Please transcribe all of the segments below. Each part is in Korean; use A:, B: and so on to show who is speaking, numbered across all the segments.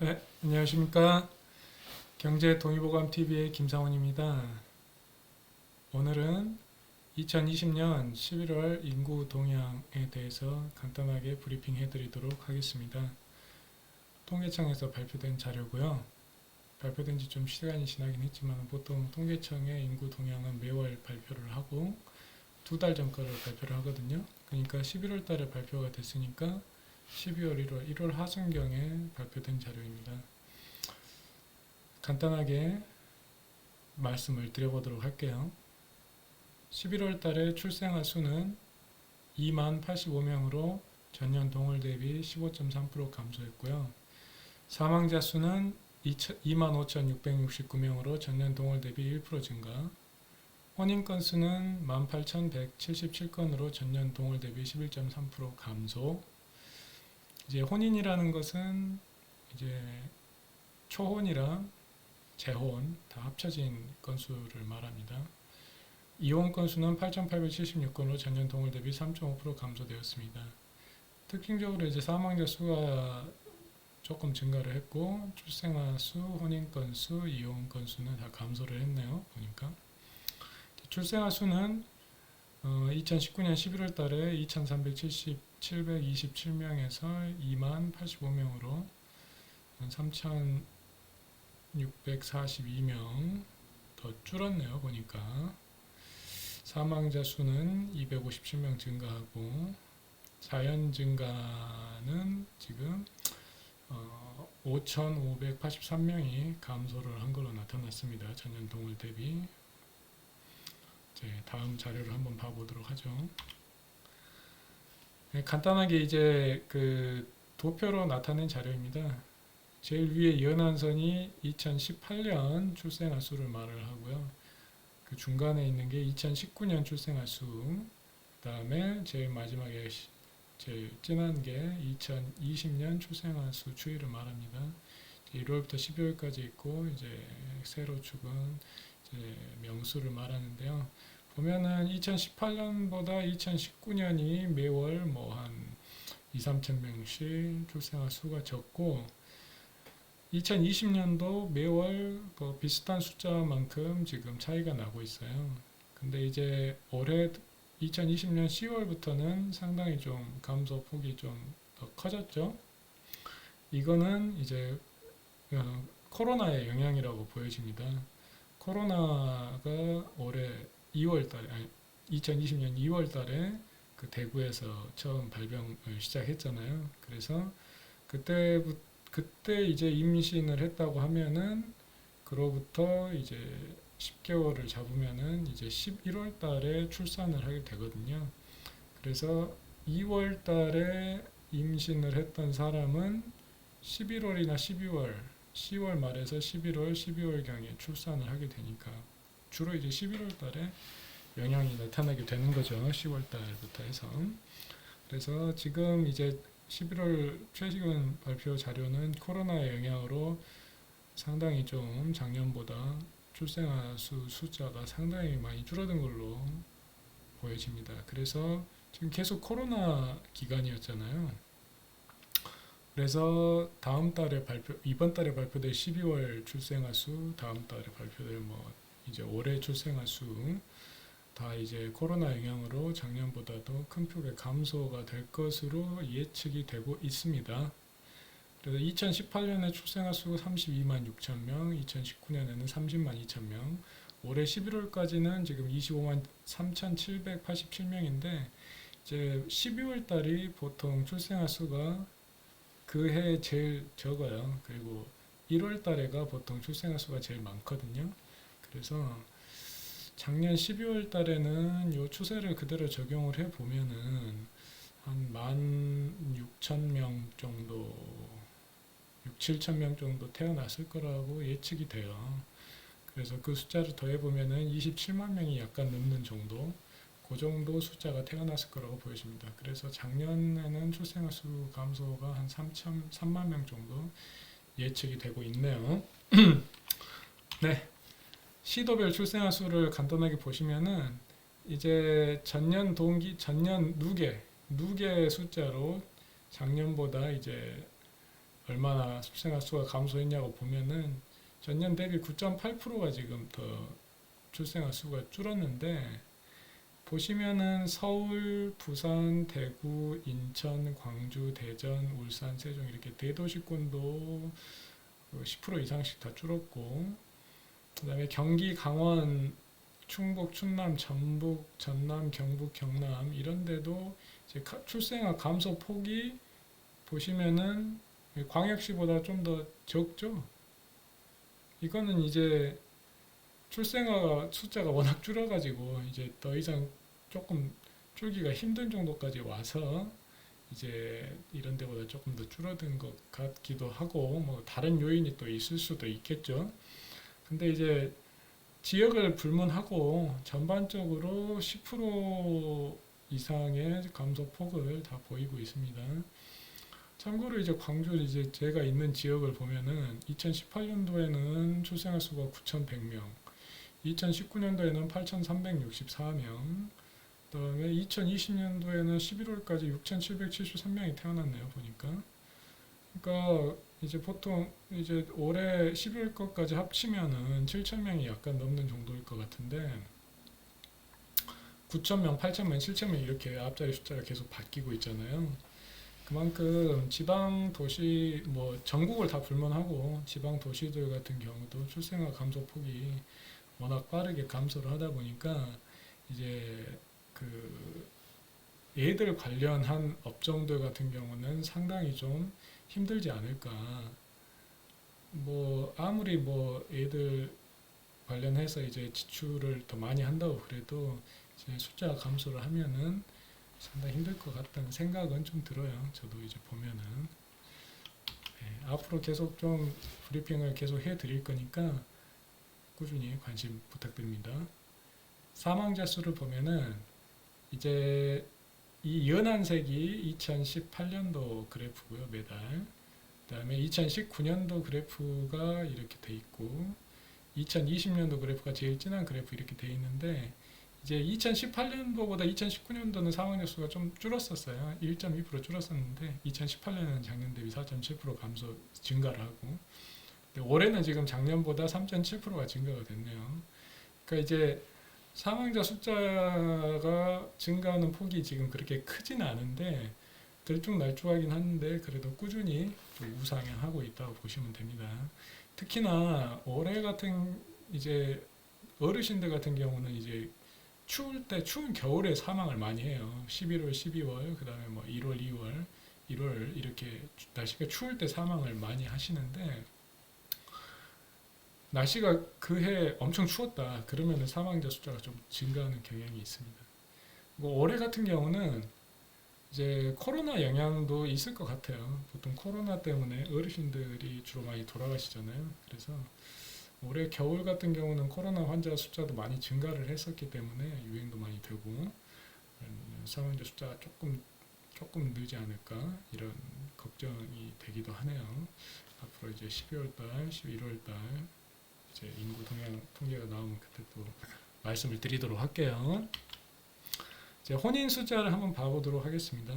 A: 네, 안녕하십니까. 경제동의보감TV의 김상훈입니다. 오늘은 2020년 11월 인구 동향에 대해서 간단하게 브리핑 해드리도록 하겠습니다. 통계청에서 발표된 자료고요. 발표된 지 좀 시간이 지나긴 했지만 보통 통계청의 인구 동향은 매월 발표를 하고 2달 전 거를 발표를 하거든요. 그러니까 11월 달에 발표가 됐으니까 12월, 1월 하순경에 발표된 자료입니다. 간단하게 말씀을 드려보도록 할게요. 11월 달에 출생아 수는 2만 85명으로 전년 동월 대비 15.3% 감소했고요. 사망자 수는 2만 5,669명으로 전년 동월 대비 1% 증가. 혼인 건수는 18,177건으로 전년 동월 대비 11.3% 감소. 이제 혼인이라는 것은 이제 초혼이랑 재혼 다 합쳐진 건수를 말합니다. 이혼 건수는 8,876건으로 전년 동월 대비 3.5% 감소되었습니다. 특징적으로 이제 사망자 수가 조금 증가를 했고 출생아 수, 혼인 건수, 이혼 건수는 다 감소를 했네요. 보니까 출생아 수는 2019년 11월 달에 2,327명에서 2만 85명으로 3,642명 더 줄었네요. 보니까 사망자 수는 257명 증가하고 자연 증가는 지금 5,583명이 감소를 한 걸로 나타났습니다. 전년 동월 대비. 다음 자료를 한번 봐보도록 하죠. 간단하게 이제 그 도표로 나타낸 자료입니다. 제일 위에 연한선이 2018년 출생아 수를 말을 하고요. 그 중간에 있는 게 2019년 출생아 수, 그 다음에 제일 마지막에 제일 진한 게 2020년 출생아 수 추이를 말합니다. 1월부터 12월까지 있고 이제 세로 축은 이제 명수를 말하는데요. 보면은 2018년보다 2019년이 매월 뭐 한 2, 3천 명씩 출생아 수가 적고 2020년도 매월 뭐 비슷한 숫자만큼 지금 차이가 나고 있어요. 근데 이제 올해 2020년 10월부터는 상당히 좀 감소 폭이 좀 더 커졌죠. 이거는 이제 코로나의 영향이라고 보여집니다. 코로나가 올해 2월 달에, 2020년 2월 달에 그 대구에서 처음 발병을 시작했잖아요. 그래서 그때 이제 임신을 했다고 하면은 그로부터 이제 10개월을 잡으면은 이제 11월 달에 출산을 하게 되거든요. 그래서 2월 달에 임신을 했던 사람은 11월이나 12월, 10월 말에서 11월, 12월경에 출산을 하게 되니까 주로 이제 11월 달에 영향이 나타나게 되는 거죠. 10월 달부터 해서. 그래서 지금 이제 11월 최근 발표 자료는 코로나의 영향으로 상당히 좀 작년보다 출생아 수 숫자가 상당히 많이 줄어든 걸로 보여집니다. 그래서 지금 계속 코로나 기간이었잖아요. 그래서 이번 달에 발표될 12월 출생아 수, 다음 달에 발표될 뭐 이제 올해 출생아 수 다 이제 코로나 영향으로 작년보다도 큰 폭의 감소가 될 것으로 예측이 되고 있습니다. 그래서 2018년에 출생아 수가 32만 6천 명, 2019년에는 30만 2천 명, 올해 11월까지는 지금 25만 3,787명인데 이제 12월 달이 보통 출생아 수가 그 해 제일 적어요. 그리고 1월 달에가 보통 출생아 수가 제일 많거든요. 그래서 작년 12월 달에는 이 추세를 그대로 적용을 해 보면은 한 16,000명 정도, 6, 7천 명 정도 태어났을 거라고 예측이 돼요. 그래서 그 숫자를 더해 보면은 27만 명이 약간 넘는 정도, 그 정도 숫자가 태어났을 거라고 보여집니다. 그래서 작년에는 출생아 수 감소가 한 3만 명 정도 예측이 되고 있네요. 네. 시도별 출생아 수를 간단하게 보시면은 이제 전년 누계 숫자로 작년보다 이제 얼마나 출생아 수가 감소했냐고 보면은 전년 대비 9.8%가 지금 더 출생아 수가 줄었는데, 보시면은 서울, 부산, 대구, 인천, 광주, 대전, 울산, 세종 이렇게 대도시권도 10% 이상씩 다 줄었고, 그다음에 경기, 강원, 충북, 충남, 전북, 전남, 경북, 경남 이런 데도 이제 출생아 감소 폭이 보시면은 광역시보다 좀 더 적죠. 이거는 이제 출생아 숫자가 워낙 줄어가지고 이제 더 이상 조금 줄기가 힘든 정도까지 와서 이제 이런 데보다 조금 더 줄어든 것 같기도 하고, 뭐 다른 요인이 또 있을 수도 있겠죠. 근데 이제 지역을 불문하고 전반적으로 10% 이상의 감소폭을 다 보이고 있습니다. 참고로 이제 광주 이제 제가 있는 지역을 보면은 2018년도에는 출생아 수가 9,100명, 2019년도에는 8,364명, 그다음에 2020년도에는 11월까지 6,773명이 태어났네요, 보니까. 그러니까 이제 보통 이제 올해 12월 것까지 합치면은 7,000명이 약간 넘는 정도일 것 같은데, 9,000명, 8,000명, 7,000명 이렇게 앞자리 숫자가 계속 바뀌고 있잖아요. 그만큼 지방 도시, 뭐 전국을 다 불문하고 지방 도시들 같은 경우도 출생아 감소 폭이 워낙 빠르게 감소를 하다 보니까 이제 그 애들 관련한 업종들 같은 경우는 상당히 좀 힘들지 않을까. 뭐 아무리 뭐 애들 관련해서 이제 지출을 더 많이 한다고 그래도 이제 숫자 감소를 하면은 상당히 힘들 것 같다는 생각은 좀 들어요. 저도 이제 보면은. 네, 앞으로 계속 좀 브리핑을 계속 해드릴 거니까 꾸준히 관심 부탁드립니다. 사망자 수를 보면은 이제 이 연한 색이 2018년도 그래프고요, 매달. 그다음에 2019년도 그래프가 이렇게 돼 있고, 2020년도 그래프가 제일 진한 그래프 이렇게 돼 있는데, 이제 2018년도보다 2019년도는 사망자 수가 좀 줄었었어요. 1.2% 줄었었는데 2018년은 작년 대비 4.7% 감소 증가를 하고, 올해는 지금 작년보다 3.7%가 증가가 됐네요. 그러니까 이제 사망자 숫자가 증가하는 폭이 지금 그렇게 크지는 않은데 들쭉날쭉하긴 한데 그래도 꾸준히 좀 우상향하고 있다고 보시면 됩니다. 특히나 올해 같은 이제 어르신들 같은 경우는 이제 추울 때 추운 겨울에 사망을 많이 해요. 11월, 12월, 그다음에 뭐 1월, 2월, 1월 이렇게 날씨가 추울 때 사망을 많이 하시는데, 날씨가 그해 엄청 추웠다 그러면 사망자 숫자가 좀 증가하는 경향이 있습니다. 뭐 올해 같은 경우는 이제 코로나 영향도 있을 것 같아요. 보통 코로나 때문에 어르신들이 주로 많이 돌아가시잖아요. 그래서 올해 겨울 같은 경우는 코로나 환자 숫자도 많이 증가를 했었기 때문에 유행도 많이 되고 사망자 숫자가 조금 늘지 않을까 이런 걱정이 되기도 하네요. 앞으로 이제 12월 달, 11월 달 이제 인구 동향 통계가 나오면 그때 또 말씀을 드리도록 할게요. 이제 혼인 숫자를 한번 봐보도록 하겠습니다.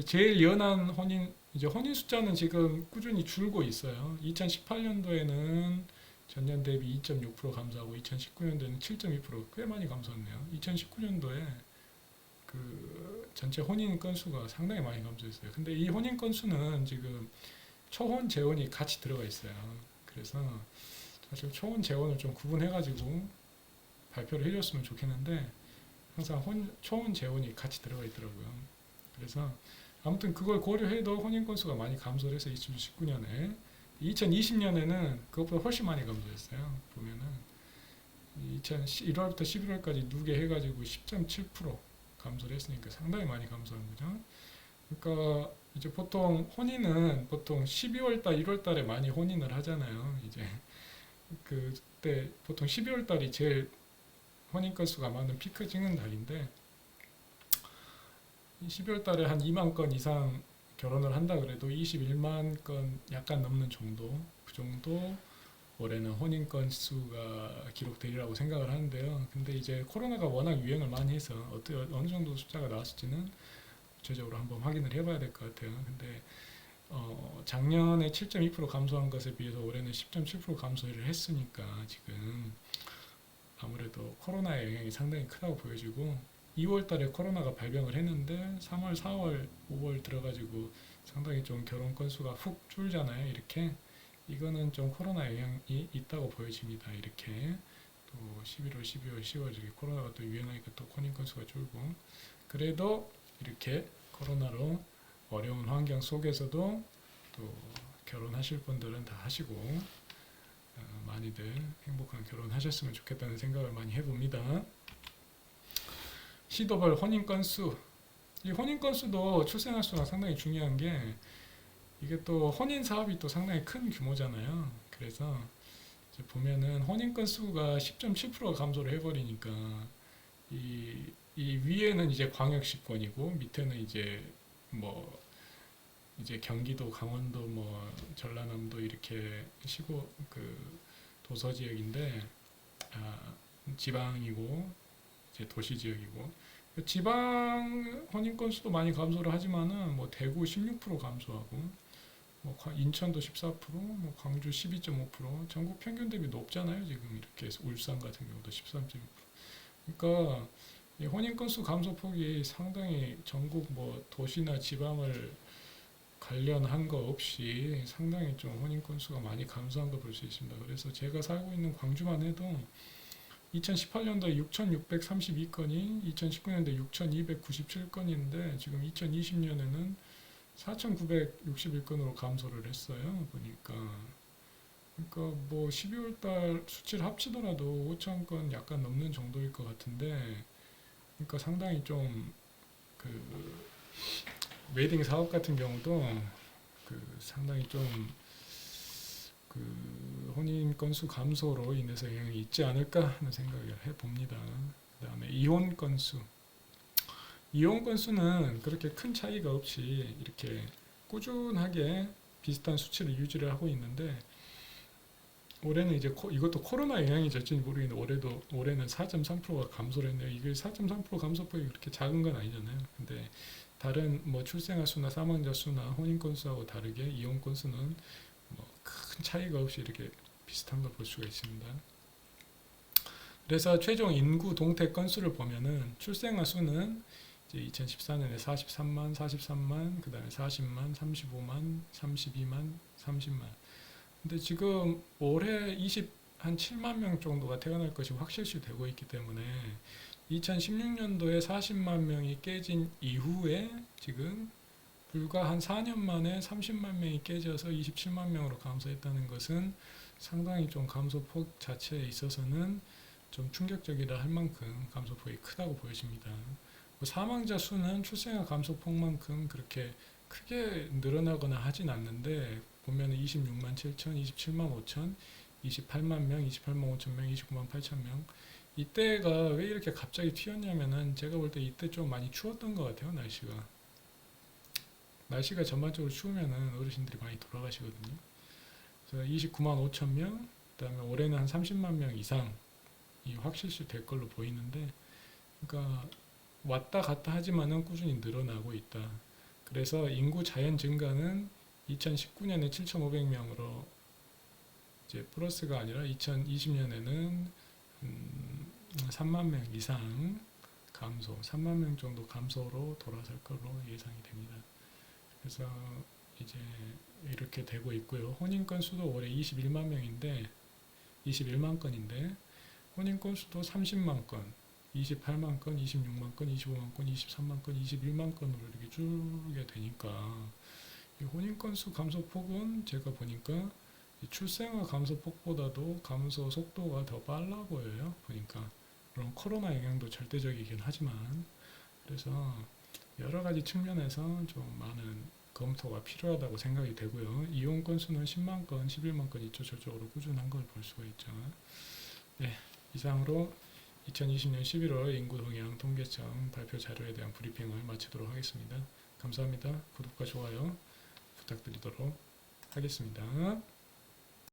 A: 제일 연한 혼인 숫자는 지금 꾸준히 줄고 있어요. 2018년도에는 전년 대비 2.6% 감소하고 2019년도에는 7.2%꽤 많이 감소했네요. 2019년도에 그 전체 혼인 건수가 상당히 많이 감소했어요. 근데 이 혼인 건수는 지금 초혼, 재혼이 같이 들어가 있어요. 그래서 사실 초혼, 재혼을 좀 구분해가지고 발표를 해줬으면 좋겠는데 항상 초혼, 재혼이 같이 들어가 있더라고요. 그래서 아무튼 그걸 고려해도 혼인 건수가 많이 감소를 해서 2019년에 2020년에는 그것보다 훨씬 많이 감소했어요. 보면은 1월부터 11월까지 누계 해가지고 10.7% 감소를 했으니까 상당히 많이 감소한 거죠. 그러니까 이제 보통 혼인은 보통 12월 달, 1월 달에 많이 혼인을 하잖아요. 이제 그때 보통 12월 달이 제일 혼인 건수가 많은 피크 찍는 달인데 12월 달에 한 2만 건 이상 결혼을 한다 그래도 21만 건 약간 넘는 정도, 그 정도 올해는 혼인 건수가 기록되리라고 생각을 하는데요. 근데 이제 코로나가 워낙 유행을 많이 해서 어느 정도 숫자가 나왔을지는 구체적으로 한번 확인을 해봐야 될 것 같아요. 근데 작년에 7.2% 감소한 것에 비해서 올해는 10.7% 감소를 했으니까 지금 아무래도 코로나의 영향이 상당히 크다고 보여지고 2월 달에 코로나가 발병을 했는데 3월, 4월, 5월 들어가지고 상당히 좀 결혼 건수가 훅 줄잖아요. 이렇게 이거는 좀 코로나 영향이 있다고 보여집니다. 이렇게 또 11월, 12월, 10월 이렇게 코로나가 또 유행하니까 또 혼인 건수가 줄고 그래도 이렇게 코로나로 어려운 환경 속에서도 또 결혼하실 분들은 다 하시고 많이들 행복한 결혼하셨으면 좋겠다는 생각을 많이 해봅니다. 시도별 혼인 건수 이 혼인 건수도 출생아 수가 상당히 중요한 게 이게 또 혼인 사업이 또 상당히 큰 규모잖아요. 그래서 이제 보면은 혼인 건수가 10.7%가 감소를 해버리니까 이 위에는 이제 광역시권이고 밑에는 뭐 이제 경기도, 강원도, 뭐 전라남도 이렇게 시고 그 도서 지역인데 지방이고 이제 도시 지역이고 지방 혼인 건수도 많이 감소를 하지만은 뭐 대구 16% 감소하고 뭐 인천도 14%, 뭐 광주 12.5%, 전국 평균 대비 높잖아요. 지금 이렇게 울산 같은 경우도 13.6%. 그러니까 이 혼인 건수 감소 폭이 상당히 전국 뭐 도시나 지방을 관련한 거 없이 상당히 좀 혼인 건수가 많이 감소한 거 볼 수 있습니다. 그래서 제가 살고 있는 광주만 해도 2018년도에 6,632건이 2019년도에 6,297건인데 지금 2020년에는 4,961건으로 감소를 했어요. 보니까 그러니까 뭐 12월 달 수치를 합치더라도 5,000건 약간 넘는 정도일 것 같은데 그러니까 상당히 좀 그 웨딩 사업 같은 경우도 그 상당히 좀 그 혼인 건수 감소로 인해서 영향이 있지 않을까 하는 생각을 해봅니다. 그 다음에 이혼 건수. 이혼 건수는 그렇게 큰 차이가 없이 이렇게 꾸준하게 비슷한 수치를 유지를 하고 있는데 올해는 이제 이것도 코로나 영향이지 어쩐지 모르겠는데 올해는 4.3%가 감소를 했네요. 이게 4.3% 감소폭이 그렇게 작은 건 아니잖아요. 근데 다른 뭐 출생아 수나 사망자 수나 혼인 건수하고 다르게 이혼 건수는 뭐 큰 차이가 없이 이렇게 비슷한 걸 볼 수가 있습니다. 그래서 최종 인구 동태 건수를 보면은 출생아 수는 이제 2014년에 43만, 그 다음에 40만, 35만, 32만, 30만. 근데 지금 올해 한 7만 명 정도가 태어날 것이 확실시 되고 있기 때문에 2016년도에 40만 명이 깨진 이후에 지금 불과 한 4년 만에 30만 명이 깨져서 27만 명으로 감소했다는 것은 상당히 좀 감소폭 자체에 있어서는 좀 충격적이라 할 만큼 감소폭이 크다고 보여집니다. 사망자 수는 출생아 감소폭만큼 그렇게 크게 늘어나거나 하진 않는데 보면 26만 7천, 27만 5천, 28만 명, 28만 5천 명, 29만 8천 명. 이때가 왜 이렇게 갑자기 튀었냐면은 제가 볼 때 이때 좀 많이 추웠던 것 같아요. 날씨가 전반적으로 추우면은 어르신들이 많이 돌아가시거든요. 그래서 29만 5천 명, 그다음에 올해는 한 30만 명 이상이 확실시 될 걸로 보이는데, 그러니까 왔다 갔다 하지만은 꾸준히 늘어나고 있다. 그래서 인구 자연 증가는 2019년에 7,500명으로 이제 플러스가 아니라 2020년에는 3만 명 이상 감소, 3만 명 정도 감소로 돌아설 걸로 예상이 됩니다. 그래서 이제 이렇게 되고 있고요. 혼인 건수도 올해 21만 건인데 혼인 건수도 30만 건, 28만 건, 26만 건, 25만 건, 23만 건, 21만 건으로 이렇게 줄게 되니까 이 혼인 건수 감소폭은 제가 보니까 출생아 감소폭보다도 감소 속도가 더 빨라 보여요. 보니까 물론 코로나 영향도 절대적이긴 하지만 그래서 여러 가지 측면에서 좀 많은 검토가 필요하다고 생각이 되고요. 이혼 건수는 10만 건, 11만 건 이쪽 저쪽으로 꾸준한 걸 볼 수가 있죠. 네, 이상으로 2020년 11월 인구 동향 통계청 발표 자료에 대한 브리핑을 마치도록 하겠습니다. 감사합니다. 구독과 좋아요 부탁드리도록 하겠습니다.